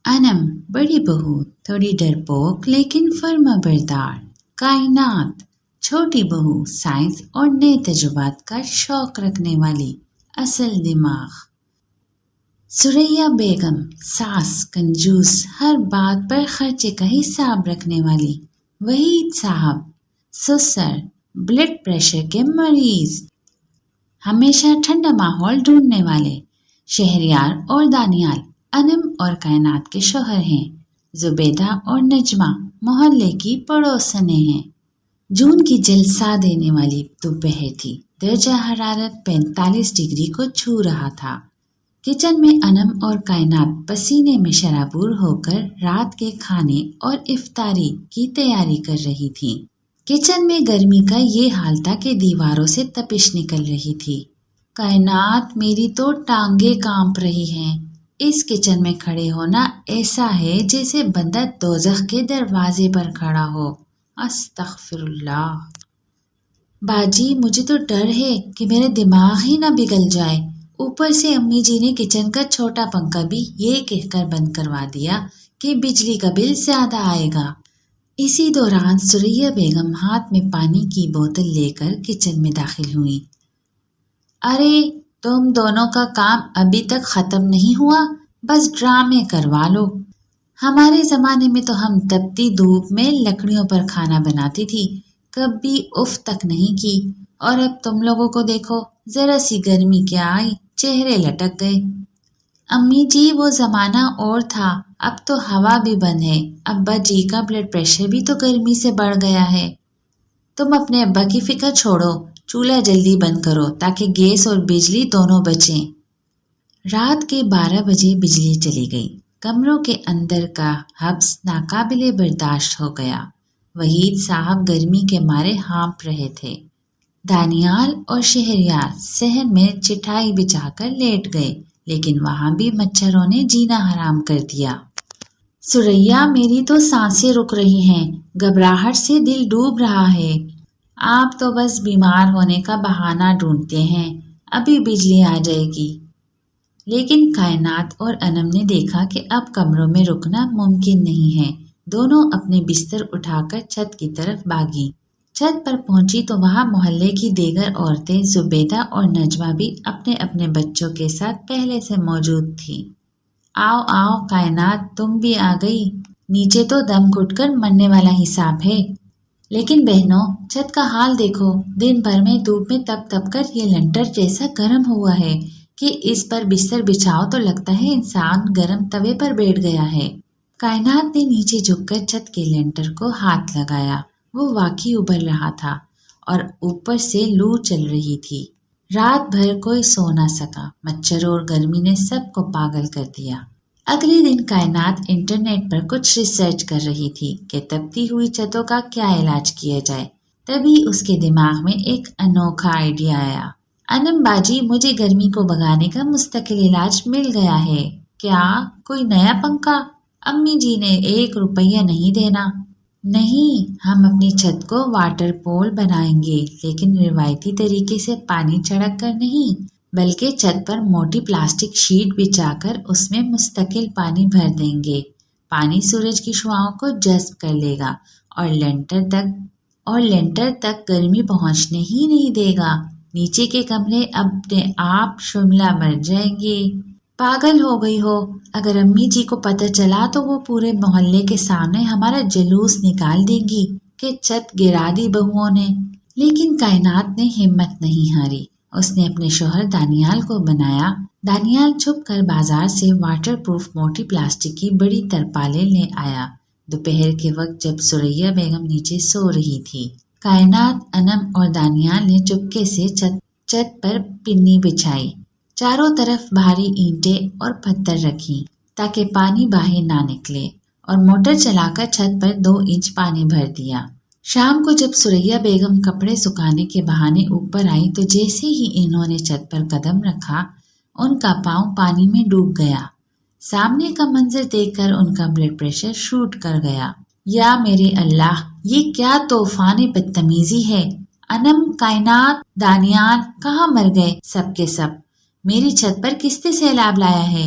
انم بڑی بہو تھوڑی ڈرپوک لیکن فرما بردار. کائنات چھوٹی بہو سائنس اور نئے تجربات کا شوق رکھنے والی اصل دماغ. ثریا بیگم ساس کنجوس ہر بات پر خرچے کا حساب رکھنے والی. وحید صاحب سسر بلڈ پریشر کے مریض. ہمیشہ ٹھنڈا ماحول ڈھونڈنے والے. شہریار اور دانیال انم اور کائنات کے شوہر ہیں. زبیدہ اور نجمہ محلے کی پڑوسنیں ہیں. جون کی جلسہ دینے والی دوپہر تھی. درجہ حرارت 45 ڈگری کو چھو رہا تھا. کچن میں انم اور کائنات پسینے میں شرابور ہو کر رات کے کھانے اور افطاری کی تیاری کر رہی تھی. کچن میں گرمی کا یہ حال تھا کہ دیواروں سے تپش نکل رہی تھی. کائنات میری تو ٹانگیں کانپ رہی ہیں. اس کچن میں کھڑے ہونا ایسا ہے جیسے بندہ دوزخ کے دروازے پر کھڑا ہو. استغفر اللہ. باجی مجھے تو ڈر ہے کہ میرا دماغ ہی نہ بگل جائے. اوپر سے امی جی نے کچن کا چھوٹا پنکھا بھی یہ کہہ کر بند کروا دیا کہ بجلی کا بل زیادہ آئے گا. اسی دوران ثریا بیگم ہاتھ میں پانی کی بوتل لے کر کچن میں داخل ہوئی. ارے تم دونوں کا کام ابھی تک ختم نہیں ہوا؟ بس ڈرامے کروا لو. ہمارے زمانے میں تو ہم تپتی دھوپ میں لکڑیوں پر کھانا بناتی تھی، کبھی اف تک نہیں کی. اور اب تم لوگوں کو دیکھو، ذرا سی گرمی کیا آئی چہرے لٹک گئے. امی جی وہ زمانہ اور تھا، اب تو ہوا بھی بند ہے. ابا جی کا بلڈ پریشر بھی تو گرمی سے بڑھ گیا ہے. تم اپنے ابا کی فکر چھوڑو، چولہا جلدی بند کرو تاکہ گیس اور بجلی دونوں بچیں. رات کے 12 بجے بجلی چلی گئی. کمروں کے اندر کا حبس ناقابل برداشت ہو گیا. وحید صاحب گرمی کے مارے ہانپ رہے تھے. دانیال اور شہریار صحن میں چٹائی بچھا کر لیٹ گئے، لیکن وہاں بھی مچھروں نے جینا حرام کر دیا. ثریا میری تو سانسیں رک رہی ہیں، گھبراہٹ سے دل ڈوب رہا ہے. آپ تو بس بیمار ہونے کا بہانہ ڈھونڈتے ہیں، ابھی بجلی آ جائے گی. لیکن کائنات اور انم نے دیکھا کہ اب کمروں میں رکنا ممکن نہیں ہے. دونوں اپنے بستر اٹھا کر چھت کی طرف بھاگی. چھت پر پہنچی تو وہاں محلے کی دیگر عورتیں زبیدہ اور نجمہ بھی اپنے اپنے بچوں کے ساتھ پہلے سے موجود تھیں. آؤ آؤ کائنات تم بھی آ گئی. نیچے تو دم گھٹ کر مرنے والا حساب ہے. لیکن بہنوں چھت کا حال دیکھو، دن بھر میں دھوپ میں تپ تپ کر یہ لنٹر جیسا گرم ہوا ہے کہ اس پر بستر بچھاؤ تو لگتا ہے انسان گرم توے پر بیٹھ گیا ہے. کائنات نے نیچے جھک کر چھت کے لنٹر کو ہاتھ لگایا. وہ واقعی ابل رہا تھا اور اوپر سے لو چل رہی تھی. رات بھر کوئی سو نہ سکا. مچھروں اور گرمی نے سب کو پاگل کر دیا. اگلے دن کائنات انٹرنیٹ پر کچھ ریسرچ کر رہی تھی کہ تپتی ہوئی چھتوں کا کیا علاج کیا جائے. تبھی اس کے دماغ میں ایک انوکھا آئیڈیا آیا. انم باجی مجھے گرمی کو بھگانے کا مستقل علاج مل گیا ہے. کیا کوئی نیا پنکھا؟ امی جی نے 1 روپیہ نہیں دینا. نہیں، ہم اپنی چھت کو واٹر پول بنائیں گے، لیکن روایتی طریقے سے پانی چھڑک کر نہیں، بلکہ چھت پر موٹی پلاسٹک شیٹ بچھا کر اس میں مستقل پانی بھر دیں گے. پانی سورج کی شعاؤں کو جذب کر لے گا اور لینٹر تک گرمی پہنچنے ہی نہیں دے گا. نیچے کے کمرے اپنے آپ شملہ بن جائیں گے. پاگل ہو گئی ہو؟ اگر امی جی کو پتہ چلا تو وہ پورے محلے کے سامنے ہمارا جلوس نکال دیں گی کہ چھت گرا دی بہوؤں نے. لیکن کائنات نے ہمت نہیں ہاری. اس نے اپنے شوہر دانیال کو بنایا. دانیال چھپ کر بازار سے واٹر پروف موٹی پلاسٹک کی بڑی ترپالیں لے آیا. دوپہر کے وقت جب ثریا بیگم نیچے سو رہی تھی، کائنات، انم اور دانیال نے چپکے سے چھت پر پنی بچھائی. چاروں طرف بھاری اینٹیں اور پتھر رکھی تاکہ پانی باہر نہ نکلے، اور موٹر چلا کر چھت پر 2 انچ پانی بھر دیا. شام کو جب ثریا بیگم کپڑے سکھانے کے بہانے اوپر آئی تو جیسے ہی انہوں نے چھت پر قدم رکھا ان کا پاؤں پانی میں ڈوب گیا. سامنے کا منظر دیکھ کر ان کا بلڈ پریشر شوٹ کر گیا. یا میرے اللہ، یہ کیا طوفان بدتمیزی ہے! انم، کائنات، دانیال کہاں مر گئے سب کے سب؟ میری چھت پر کس نے سیلاب لایا ہے؟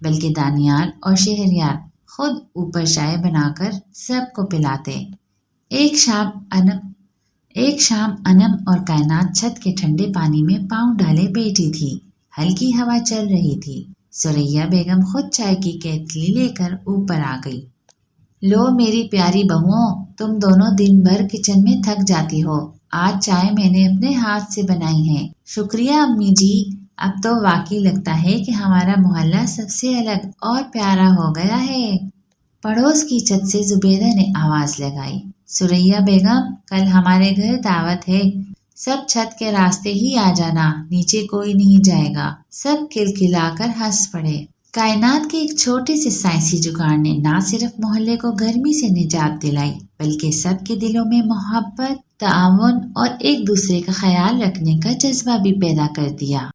بلکہ دانیال اور شہریار خود اوپر چائے بنا کر سب کو پلاتے۔ ایک شام انم اور کائنات چھت کے ٹھنڈے پانی میں پاؤں ڈالے بیٹھی تھی۔ ہلکی ہوا چل رہی تھی۔ ثریا بیگم خود چائے کی کیتلی لے کر اوپر آ گئی۔ لو میری پیاری بہوؤں، تم دونوں دن بھر کچن میں تھک جاتی ہو، آج چائے میں نے اپنے ہاتھ سے بنائی ہے۔ شکریہ امی جی، اب تو واقعی لگتا ہے کہ ہمارا محلہ سب سے الگ اور پیارا ہو گیا ہے۔ پڑوس کی چھت سے زبیدہ نے آواز لگائی، ثریا بیگم کل ہمارے گھر دعوت ہے، سب چھت کے راستے ہی آ جانا، نیچے کوئی نہیں جائے گا۔ سب کھلکھلا کر ہنس پڑے۔ کائنات کے ایک چھوٹے سے سائنسی جگاڑ نے نہ صرف محلے کو گرمی سے نجات دلائی بلکہ سب کے دلوں میں محبت، تعاون اور ایک دوسرے کا خیال رکھنے کا جذبہ بھی پیدا کر دیا۔